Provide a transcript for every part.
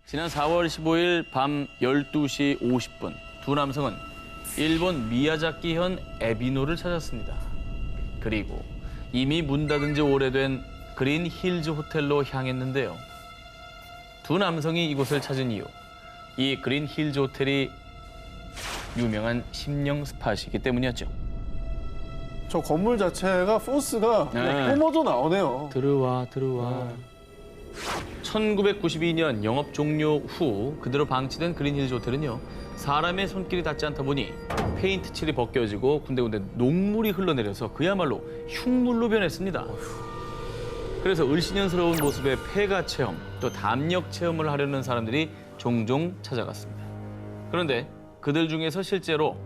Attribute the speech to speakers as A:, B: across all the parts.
A: 지난 4월 15일 밤 12시 50분 두 남성은 일본 미야자키현 에비노를 찾았습니다. 그리고 이미 문 닫은 지 오래된 그린 힐즈 호텔로 향했는데요. 두 남성이 이곳을 찾은 이유, 이 그린 힐즈 호텔이 유명한 심령 스팟이기 때문이었죠.
B: 저 건물 자체가 포스가 뿜어져 나오네요.
A: 들어와. 1992년 영업 종료 후 그대로 방치된 그린힐즈 호텔은요. 사람의 손길이 닿지 않다 보니 페인트 칠이 벗겨지고 군데군데 녹물이 흘러내려서 그야말로 흉물로 변했습니다. 그래서 을씨년스러운 모습의 폐가 체험, 또 담력 체험을 하려는 사람들이 종종 찾아갔습니다. 그런데 그들 중에서 실제로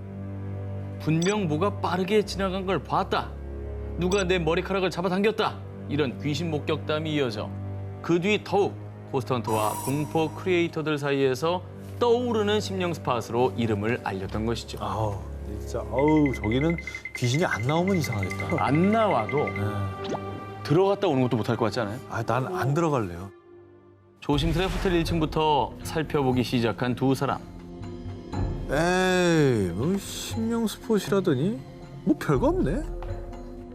A: 분명 뭐가 빠르게 지나간 걸 봤다. 누가 내 머리카락을 잡아당겼다. 이런 귀신 목격담이 이어져 그 뒤 더욱 고스트헌터와 공포 크리에이터들 사이에서 떠오르는 심령 스팟으로 이름을 알렸던 것이죠.
C: 아우, 진짜 저기는 귀신이 안 나오면 이상하겠다.
A: 안 나와도
C: 네.
A: 들어갔다 오는 것도 못할 것 같지 않아요?
C: 난 안 들어갈래요.
A: 조심스레 호텔 1층부터 살펴보기 시작한 두 사람.
C: 에이, 뭐 심령 스폿이라더니 뭐 별거 없네.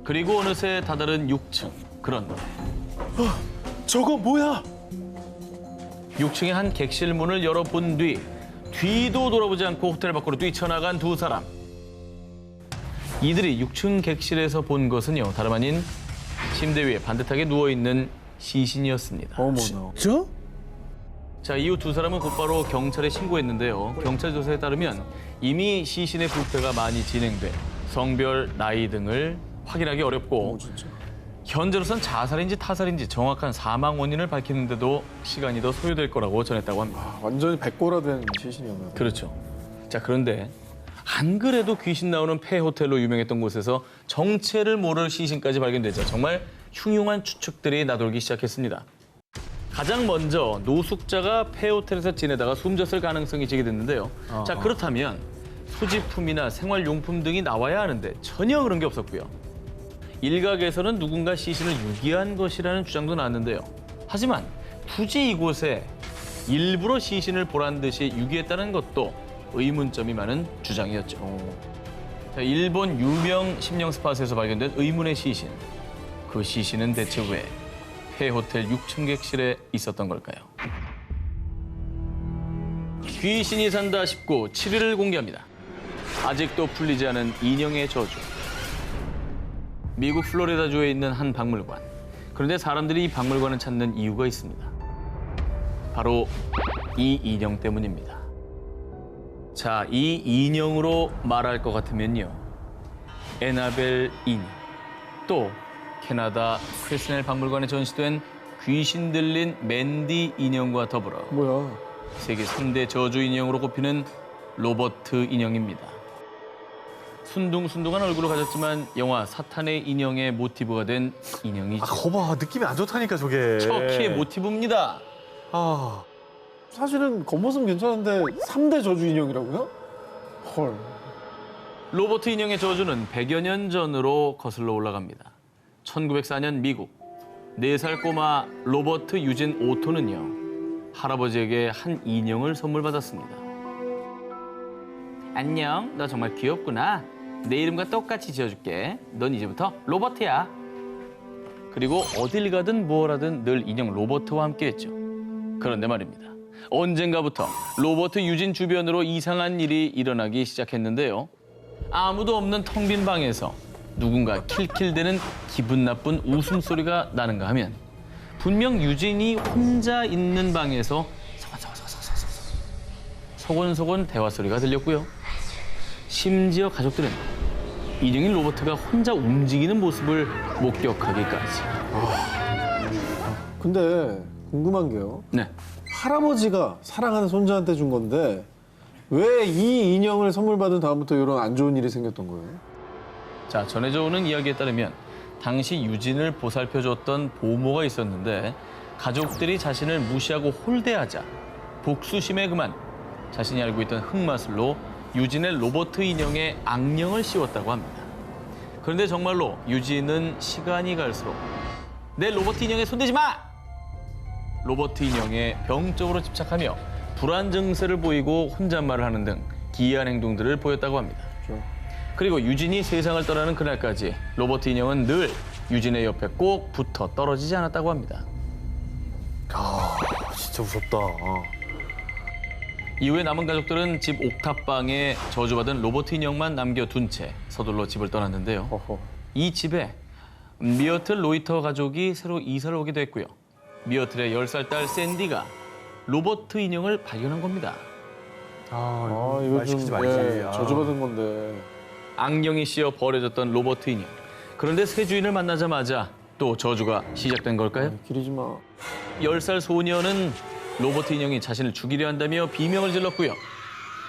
A: 그리고 어느새 다다른 6층. 그런데
B: 저거 뭐야?
A: 6층의 한 객실 문을 열어본 뒤도 돌아보지 않고 호텔 밖으로 뛰쳐나간 두 사람. 이들이 6층 객실에서 본 것은요, 다름 아닌 침대 위에 반듯하게 누워있는 시신이었습니다.
B: 어머나.
C: 진짜?
A: 자, 이후 두 사람은 곧바로 경찰에 신고했는데요. 경찰 조사에 따르면 이미 시신의 부패가 많이 진행돼 성별, 나이 등을 확인하기 어렵고
B: 진짜.
A: 현재로선 자살인지 타살인지 정확한 사망 원인을 밝히는데도 시간이 더 소요될 거라고 전했다고 합니다.
B: 완전히 백고라된 시신이었나요?
A: 그렇죠. 자, 그런데 안 그래도 귀신 나오는 폐 호텔로 유명했던 곳에서 정체를 모를 시신까지 발견되자 정말 흉흉한 추측들이 나돌기 시작했습니다. 가장 먼저 노숙자가 폐 호텔에서 지내다가 숨졌을 가능성이 제기됐는데요. 자, 그렇다면 소지품이나 생활용품 등이 나와야 하는데 전혀 그런 게 없었고요. 일각에서는 누군가 시신을 유기한 것이라는 주장도 나왔는데요. 하지만 굳이 이곳에 일부러 시신을 보란 듯이 유기했다는 것도 의문점이 많은 주장이었죠. 자, 일본 유명 심령 스팟에서 발견된 의문의 시신. 그 시신은 대체 왜 폐호텔 6층 객실에 있었던 걸까요? 귀신이 산다 19 7위를 공개합니다. 아직도 풀리지 않은 인형의 저주. 미국 플로리다주에 있는 한 박물관. 그런데 사람들이 이 박물관을 찾는 이유가 있습니다. 바로 이 인형 때문입니다. 자, 이 인형으로 말할 것 같으면요. 에나벨 인형, 또 캐나다 크리스넬 박물관에 전시된 귀신 들린 맨디 인형과 더불어
B: 뭐야?
A: 세계 3대 저주 인형으로 꼽히는 로버트 인형입니다. 순둥순둥한 얼굴을 가졌지만 영화 사탄의 인형의 모티브가 된 인형이죠.
C: 거봐, 느낌이 안 좋다니까 저게.
A: 척키의 모티브입니다.
C: 아,
B: 사실은 겉모습은 괜찮은데 3대 저주 인형이라고요? 헐.
A: 로버트 인형의 저주는 100여 년 전으로 거슬러 올라갑니다. 1904년 미국, 4살 꼬마 로버트 유진 오토는요, 할아버지에게 한 인형을 선물 받았습니다. 안녕, 너 정말 귀엽구나. 내 이름과 똑같이 지어줄게. 넌 이제부터 로버트야. 그리고 어딜 가든 뭘 하든 늘 인형 로버트와 함께했죠. 그런데 말입니다. 언젠가부터 로버트 유진 주변으로 이상한 일이 일어나기 시작했는데요. 아무도 없는 텅 빈 방에서 누군가 킬킬대는 기분 나쁜 웃음소리가 나는가 하면 분명 유진이 혼자 있는 방에서 소곤소곤 대화 소리가 들렸고요. 심지어 가족들은 인형인 로버트가 혼자 움직이는 모습을 목격하기까지.
B: 근데 궁금한 게요.
A: 네.
B: 할아버지가 사랑하는 손자한테 준 건데 왜 이 인형을 선물 받은 다음부터 이런 안 좋은 일이 생겼던 거예요?
A: 자, 전해져 오는 이야기에 따르면 당시 유진을 보살펴줬던 보모가 있었는데 가족들이 자신을 무시하고 홀대하자 복수심에 그만 자신이 알고 있던 흑마술로 유진의 로버트 인형에 악령을 씌웠다고 합니다. 그런데 정말로 유진은 시간이 갈수록 내 로버트 인형에 손대지 마! 로버트 인형에 병적으로 집착하며 불안 증세를 보이고 혼잣말을 하는 등 기이한 행동들을 보였다고 합니다.
B: 그렇죠.
A: 그리고 유진이 세상을 떠나는 그날까지 로버트 인형은 늘 유진의 옆에 꼭 붙어 떨어지지 않았다고 합니다.
C: 진짜 무섭다.
A: 이후에 남은 가족들은 집 옥탑방에 저주받은 로버트 인형만 남겨둔 채 서둘러 집을 떠났는데요.
B: 허허.
A: 이 집에 미어틀 로이터 가족이 새로 이사를 오게 됐고요. 미어틀의 10살 딸 샌디가 로버트 인형을 발견한 겁니다.
B: 아, 이거
C: 말 시키지
B: 좀
C: 말지.
B: 예, 저주받은 건데.
A: 안경이 씌어 버려졌던 로버트 인형. 그런데 새 주인을 만나자마자 또 저주가 시작된 걸까요?
B: 기리지 마.
A: 10살 소녀는 로버트 인형이 자신을 죽이려 한다며 비명을 질렀고요.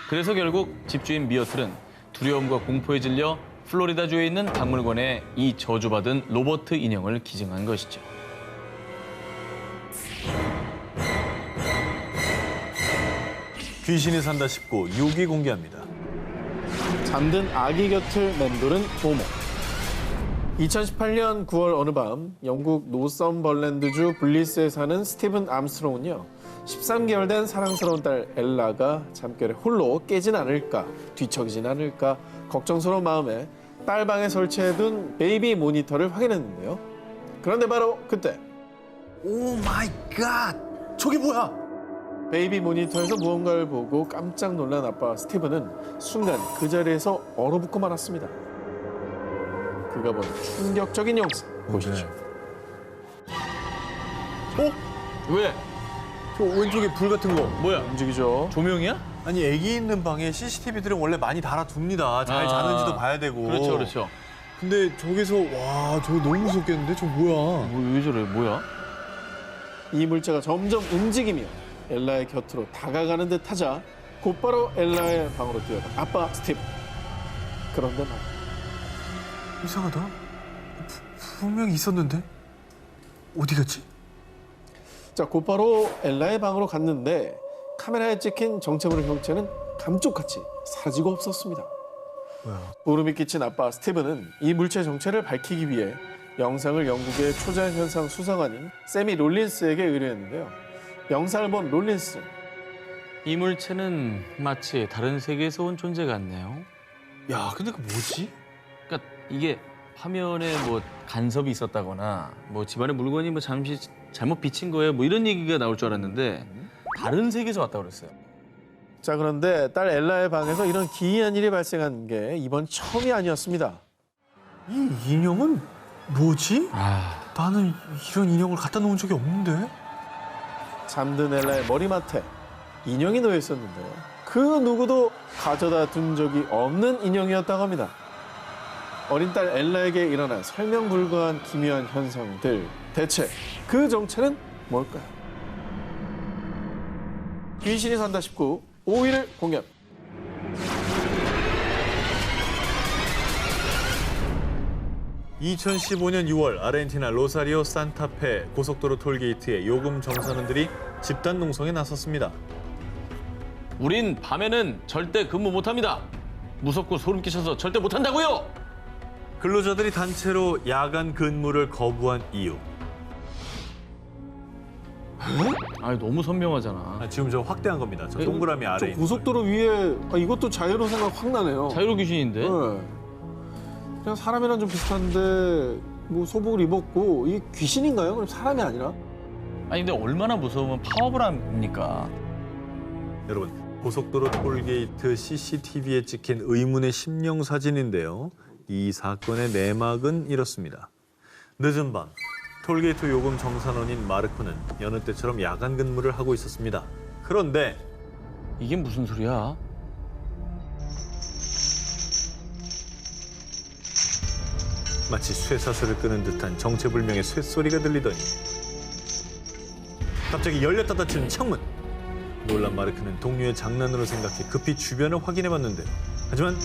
A: 그래서 결국 집주인 미어틀은 두려움과 공포에 질려 플로리다주에 있는 박물관에 이 저주받은 로버트 인형을 기증한 것이죠.
C: 귀신이 산다 싶고 6위 공개합니다.
B: 잠든 아기 곁을 맴도는 오모. 2018년 9월 어느 밤 영국 노썸벌랜드주 블리스에 사는 스티븐 암스트롱은요. 13개월 된 사랑스러운 딸 엘라가 잠결에 홀로 깨진 않을까, 뒤척이진 않을까 걱정스러운 마음에 딸 방에 설치해둔 베이비 모니터를 확인했는데요. 그런데 바로 그때
C: 오 마이 갓! 저게 뭐야?
B: 베이비 모니터에서 무언가를 보고 깜짝 놀란 아빠 스티븐은 순간 그 자리에서 얼어붙고 말았습니다. 그가 본 충격적인 영상 보시죠.
A: 왜?
C: 저 왼쪽에 불 같은 거.
A: 뭐야?
B: 움직이죠.
A: 조명이야?
C: 아니 애기 있는 방에 CCTV들은 원래 많이 달아둡니다. 잘
A: 아.
C: 자는지도 봐야 되고.
A: 그렇죠, 그렇죠.
C: 근데 저기서 와 저거 너무 무섭겠는데? 저 뭐야?
A: 왜 저래? 뭐야?
B: 이 물체가 점점 움직이며 엘라의 곁으로 다가가는 듯 하자 곧바로 엘라의 방으로 뛰어간 아빠 스티븐. 그런데 말이야.
C: 이상하다. 분명히 있었는데 어디 갔지?
B: 자, 곧바로 엘라의 방으로 갔는데 카메라에 찍힌 정체모를 형체는 감쪽같이 사라지고 없었습니다.
C: 뭐야?
B: 울음이 끼친 아빠 스티븐은 이 물체 정체를 밝히기 위해 영상을 영국의 초자연현상 수상관인 세미 롤린스에게 의뢰했는데요. 영상을 본 롤린스는
A: 이 물체는 마치 다른 세계에서 온 존재 같네요.
C: 야 근데 그 뭐지?
A: 그러니까 이게 화면에 뭐 간섭이 있었다거나 뭐 집안에 물건이 뭐 잠시 잘못 비친 거예요. 뭐 이런 얘기가 나올 줄 알았는데 다른 세계에서 왔다고 그랬어요.
B: 자, 그런데 딸 엘라의 방에서 이런 기이한 일이 발생한 게 이번 처음이 아니었습니다.
C: 이 인형은 뭐지?
A: 아,
C: 나는 이런 인형을 갖다 놓은 적이 없는데?
B: 잠든 엘라의 머리맡에 인형이 놓여 있었는데요. 그 누구도 가져다 둔 적이 없는 인형이었다고 합니다. 어린 딸 엘라에게 일어난 설명 불가한 기묘한 현상들. 대체 그 정체는 뭘까요? 귀신이 산다 19 5위를 공개합니다.
C: (2015년 6월) 아르헨티나 로사리오 산타페 고속도로 톨게이트에 요금 정산원들이 집단 농성에 나섰습니다.
A: 우린 밤에는 절대 근무 못합니다. 무섭고 소름 끼쳐서 절대 못한다고요.
C: 근로자들이 단체로 야간 근무를 거부한 이유.
A: 아니 너무 선명하잖아.
C: 지금 저 확대한 겁니다. 저 동그라미 아래
B: 저
C: 있는
B: 고속도로 위에 이것도 자유로 생각 확 나네요.
A: 자유로 귀신인데.
B: 네. 그냥 사람이랑 좀 비슷한데 뭐 소복을 입었고 이게 귀신인가요? 그럼 사람이 아니라?
A: 아니 근데 얼마나 무서우면 파업을 합니까?
C: 여러분 고속도로 톨게이트 CCTV에 찍힌 의문의 심령 사진인데요. 이 사건의 내막은 이렇습니다. 늦은 밤 톨게이트 요금 정산원인 마르코는 여느 때처럼 야간 근무를 하고 있었습니다. 그런데
A: 이게 무슨 소리야?
C: 마치 쇠사슬을 끄는 듯한 정체불명의 쇳소리가 들리더니 갑자기 열렸다 닫히는 창문. 놀란 마르코는 동료의 장난으로 생각해 급히 주변을 확인해봤는데요. 하지만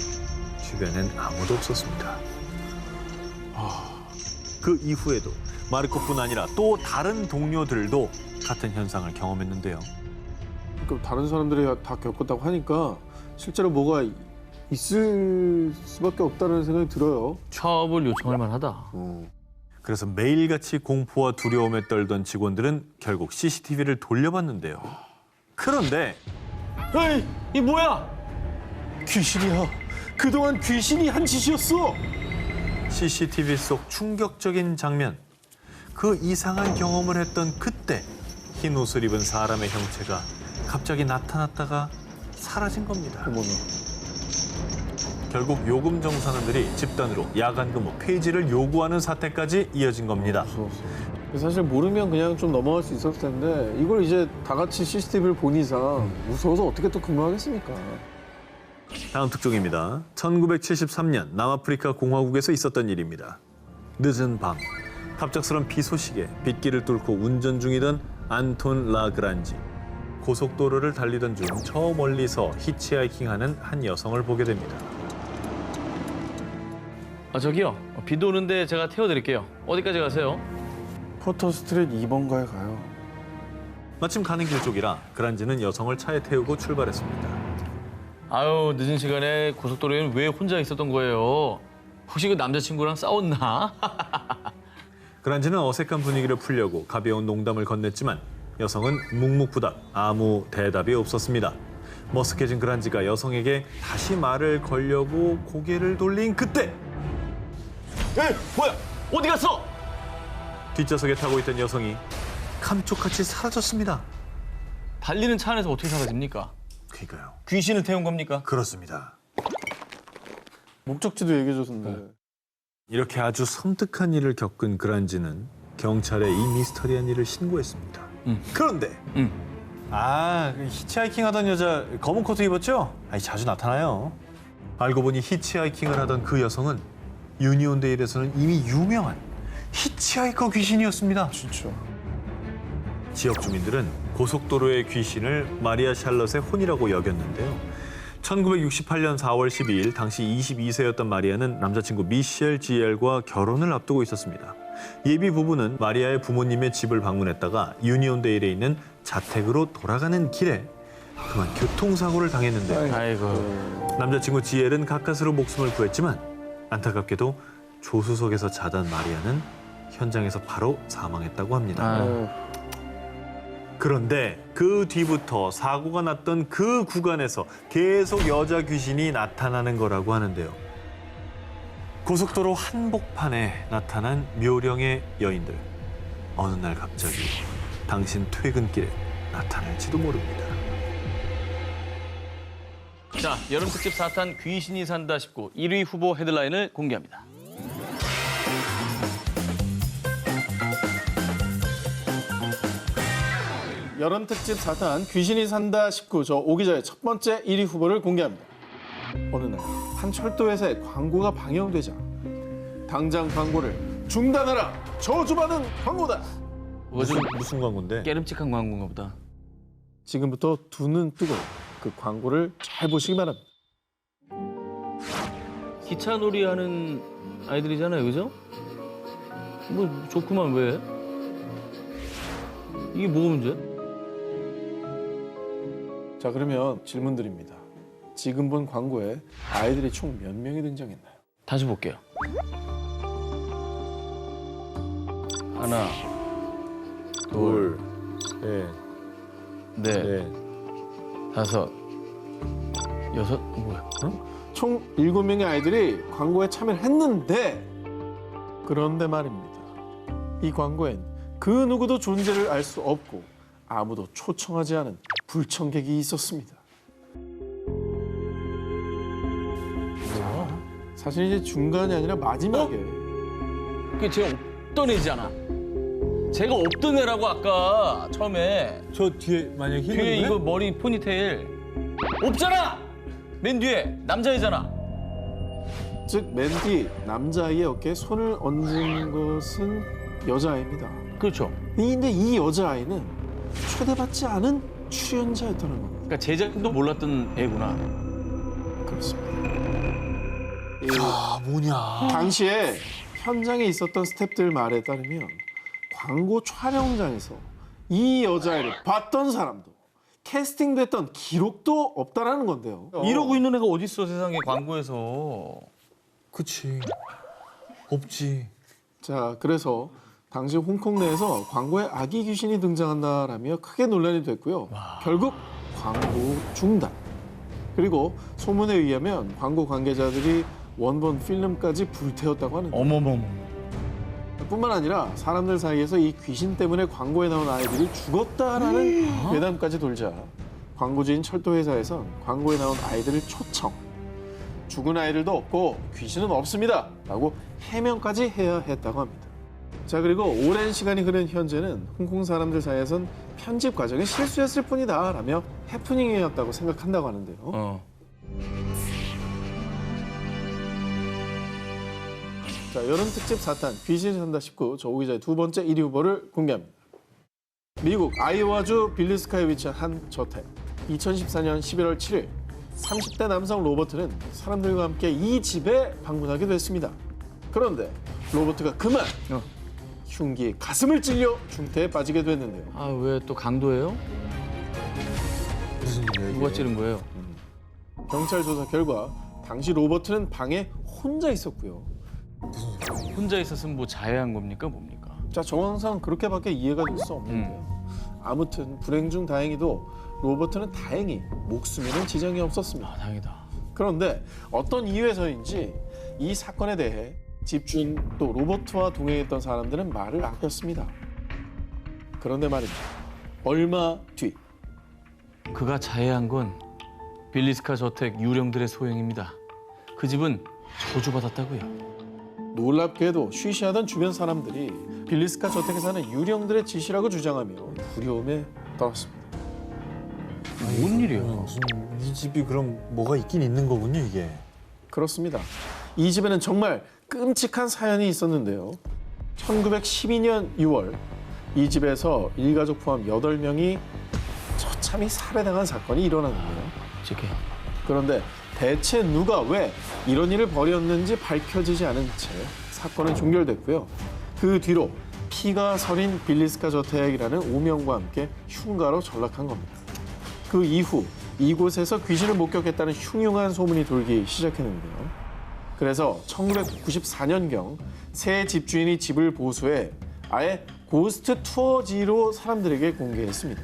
C: 주변엔 아무도 없었습니다. 그 이후에도 마르코뿐 아니라 또 다른 동료들도 같은 현상을 경험했는데요.
B: 그러니까 다른 사람들이 다 겪었다고 하니까 실제로 뭐가 있을 수밖에 없다는 생각이 들어요.
A: 파업을 요청할 만하다.
C: 그래서 매일같이 공포와 두려움에 떨던 직원들은 결국 CCTV를 돌려봤는데요. 그런데
A: 에이, 이 뭐야?
B: 귀신이야. 그동안 귀신이 한 짓이었어.
C: CCTV 속 충격적인 장면. 그 이상한 경험을 했던 그때 흰 옷을 입은 사람의 형체가 갑자기 나타났다가 사라진 겁니다.
B: 어머나.
C: 결국 요금 정산원들이 집단으로 야간 근무 폐지를 요구하는 사태까지 이어진 겁니다.
B: 무서웠어. 사실 모르면 그냥 좀 넘어갈 수 있었을 텐데 이걸 이제 다 같이 CCTV를 본 이상 무서워서 어떻게 또 근무하겠습니까?
C: 다음 특종입니다. 1973년 남아프리카 공화국에서 있었던 일입니다. 늦은 밤, 갑작스런 비 소식에 빗길을 뚫고 운전 중이던 안톤 라그란지. 고속도로를 달리던 중 저 멀리서 히치하이킹하는 한 여성을 보게 됩니다.
A: 저기요. 비도 오는데 제가 태워드릴게요. 어디까지 가세요?
B: 포터 스트릿 2번가에 가요.
C: 마침 가는 길 쪽이라 그란지는 여성을 차에 태우고 출발했습니다.
A: 아유, 늦은 시간에 고속도로에는 왜 혼자 있었던 거예요? 혹시 그 남자친구랑 싸웠나?
C: 그란지는 어색한 분위기를 풀려고 가벼운 농담을 건넸지만 여성은 묵묵부답 아무 대답이 없었습니다. 머쓱해진 그란지가 여성에게 다시 말을 걸려고 고개를 돌린 그때
A: 에이, 뭐야? 어디 갔어?
C: 뒷좌석에 타고 있던 여성이 감쪽같이 사라졌습니다.
A: 달리는 차 안에서 어떻게 사라집니까?
C: 그러니까요.
A: 귀신을 태운 겁니까?
C: 그렇습니다.
B: 목적지도 얘기해줬는데.
C: 이렇게 아주 섬뜩한 일을 겪은 그란지는 경찰에 이 미스터리한 일을 신고했습니다. 그런데 그 히치하이킹 하던 여자 검은 코트 입었죠? 자주 나타나요. 알고 보니 히치하이킹을 하던 그 여성은 유니온데일에서는 이미 유명한 히치하이커 귀신이었습니다.
B: 진짜.
C: 지역 주민들은 고속도로의 귀신을 마리아 샬럿의 혼이라고 여겼는데요. 1968년 4월 12일 당시 22세였던 마리아는 남자친구 미셸 지엘과 결혼을 앞두고 있었습니다. 예비 부부는 마리아의 부모님의 집을 방문했다가 유니온데일에 있는 자택으로 돌아가는 길에 그만 교통사고를 당했는데요.
A: 아이고.
C: 남자친구 지엘은 가까스로 목숨을 구했지만 안타깝게도 조수석에서 자던 마리아는 현장에서 바로 사망했다고 합니다. 그런데 그 뒤부터 사고가 났던 그 구간에서 계속 여자 귀신이 나타나는 거라고 하는데요. 고속도로 한복판에 나타난 묘령의 여인들. 어느 날 갑자기 당신 퇴근길에 나타날지도 모릅니다.
A: 자, 여름 특집 4탄 귀신이 산다 19 1위 후보 헤드라인을 공개합니다.
B: 여름 특집 4탄 귀신이 산다 19 저 오 기자의 첫 번째 1위 후보를 공개합니다. 어느 날 한 철도 회사의 광고가 방영되자 당장 광고를 중단하라. 저주받은 광고다.
A: 그거 좀
C: 무슨 광고인데?
A: 깨름직한 광고인가 보다.
B: 지금부터 두 눈 뜨고 그 광고를 잘 보시기 바랍니다.
A: 기차놀이 하는 아이들이잖아요, 그죠? 뭐 좋구만 왜? 이게 뭐가 문제야?
B: 자, 그러면 질문 드립니다. 지금 본 광고에 아이들이 총 몇 명이 등장했나요?
A: 다시 볼게요. 하나,
C: 둘, 셋,
A: 넷,
C: 넷.
A: 다섯, 여섯, 뭐야?
B: 총 7명의 아이들이 광고에 참여를 했는데 그런데 말입니다. 이 광고엔 그 누구도 존재를 알 수 없고 아무도 초청하지 않은 불청객이 있었습니다. 사실 이제 중간이 아니라 마지막에
A: 그게 제가 없던 애잖아. 제가 없던 애라고 아까 처음에
C: 저 뒤에 만약
A: 뒤에 이거 머리 포니테일 없잖아. 맨 뒤에 남자애잖아.
B: 즉 맨 뒤 남자아이의 어깨에 손을 얹은 것은 여자아이입니다.
A: 그렇죠.
B: 근데 이 여자아이는 초대받지 않은 출연자였다는 겁니다.
A: 그러니까 제자도 몰랐던 애구나.
B: 그렇습니다.
C: 뭐냐?
B: 당시에 현장에 있었던 스태프들 말에 따르면 광고 촬영장에서 이 여자애를 봤던 사람도 캐스팅됐던 기록도 없다라는 건데요.
A: 이러고 있는 애가 어디 있어 세상에 광고에서.
C: 그치. 없지.
B: 자, 그래서 당시 홍콩 내에서 광고에 아기 귀신이 등장한다라며 크게 논란이 됐고요. 결국 광고 중단. 그리고 소문에 의하면 광고 관계자들이 원본 필름까지 불태웠다고 하는데
A: 어머머머.
B: 뿐만 아니라 사람들 사이에서 이 귀신 때문에 광고에 나온 아이들이 죽었다라는 괴담까지 돌자 광고주인 철도회사에선 광고에 나온 아이들을 초청. 죽은 아이들도 없고 귀신은 없습니다 라고 해명까지 해야 했다고 합니다. 자, 그리고 오랜 시간이 흐른 현재는 홍콩 사람들 사이에선 편집 과정이 실수였을 뿐이다 라며 해프닝이었다고 생각한다고 하는데요. 자, 여름 특집 4탄 귀신이 산다 19 저 오기자의 두 번째 1위 후보를 공개합니다. 미국 아이오와주 빌리스카에 위치한 한 저택. 2014년 11월 7일 30대 남성 로버트는 사람들과 함께 이 집에 방문하게 됐습니다. 그런데 로버트가 그만 흉기에 가슴을 찔려 중태에 빠지게 됐는데요.
A: 아, 왜 또 강도예요?
C: 무슨 일이에요?
A: 누가 찌른 거예요?
B: 경찰 조사 결과 당시 로버트는 방에 혼자 있었고요.
A: 혼자 있었으면 뭐 자해한 겁니까? 뭡니까?
B: 자, 정황상 그렇게밖에 이해가 될 수 없는데요. 아무튼 불행 중 다행히도 로버트는 다행히 목숨에는 지장이 없었습니다.
A: 아, 다행이다.
B: 그런데 어떤 이유에서인지 이 사건에 대해 집주인 또 로버트와 동행했던 사람들은 말을 아꼈습니다. 그런데 말입니다. 얼마 뒤
A: 그가 자해한 건 빌리스카 저택 유령들의 소행입니다. 그 집은 저주받았다고요.
B: 놀랍게도 쉬쉬하던 주변 사람들이 빌리스카 저택에 사는 유령들의 짓이라고 주장하며 두려움에 떨었습니다.
A: 뭔 일이에요?
C: 무슨 이 집이 그럼 뭐가 있긴 있는 거군요, 이게.
B: 그렇습니다. 이 집에는 정말 끔찍한 사연이 있었는데요. 1912년 6월 이 집에서 일가족 포함 8명이 처참히 살해당한 사건이 일어났는데요.
A: 어떻게?
B: 그런데 대체 누가 왜 이런 일을 벌였는지 밝혀지지 않은 채 사건은 종결됐고요. 그 뒤로 피가 서린 빌리스카 저택이라는 오명과 함께 흉가로 전락한 겁니다. 그 이후 이곳에서 귀신을 목격했다는 흉흉한 소문이 돌기 시작했는데요. 그래서 1994년경 새 집주인이 집을 보수해 아예 고스트 투어지로 사람들에게 공개했습니다.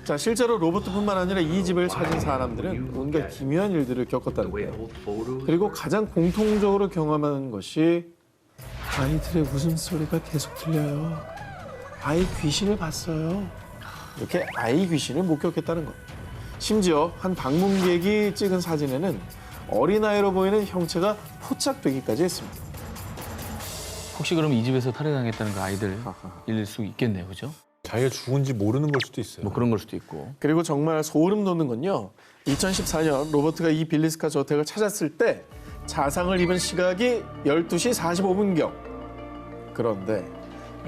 B: 자, 실제로 로버트뿐만 아니라 이 집을 찾은 사람들은 온갖 기묘한 일들을 겪었다는데요. 그리고 가장 공통적으로 경험하는 것이 아이들의 웃음소리가 계속 들려요. 아이 귀신을 봤어요. 이렇게 아이 귀신을 목격했다는 것. 심지어 한 방문객이 찍은 사진에는 어린아이로 보이는 형체가 포착되기까지 했습니다.
A: 혹시 그럼 이 집에서 살해당했다는 그 아이들일 수 있겠네요, 그죠?
C: 자기가 죽은지 모르는 걸 수도 있어요.
A: 뭐 그런 걸 수도 있고.
B: 그리고 정말 소름 돋는 건요. 2014년 로버트가 이 빌리스카 저택을 찾았을 때 자상을 입은 시각이 12시 45분경. 그런데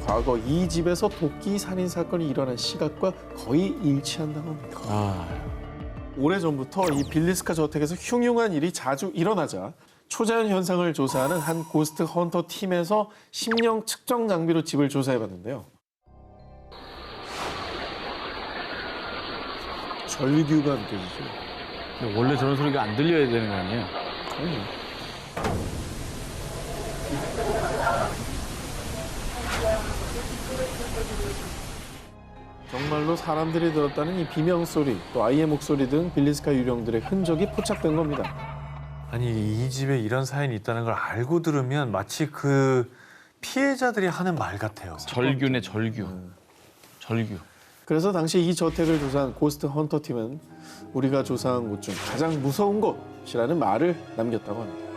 B: 과거 이 집에서 도끼 살인 사건이 일어난 시각과 거의 일치한다고 합니다.
A: 아,
B: 오래전부터 이 빌리스카 저택에서 흉흉한 일이 자주 일어나자 초자연 현상을 조사하는 한 고스트 헌터 팀에서 심령 측정 장비로 집을 조사해봤는데요. 절규가 느껴지죠.
A: 근데 원래 저런 소리가 안 들려야 되는 거 아니에요?
B: 정말로 사람들이 들었다는 이 비명 소리, 또 아이의 목소리 등 빌리스카 유령들의 흔적이 포착된 겁니다.
C: 아니, 이 집에 이런 사연이 있다는 걸 알고 들으면 마치 그 피해자들이 하는 말 같아요.
A: 절규네, 절규. 절규.
B: 그래서 당시 이 저택을 조사한 고스트 헌터 팀은 우리가 조사한 곳 중 가장 무서운 곳이라는 말을 남겼다고 합니다.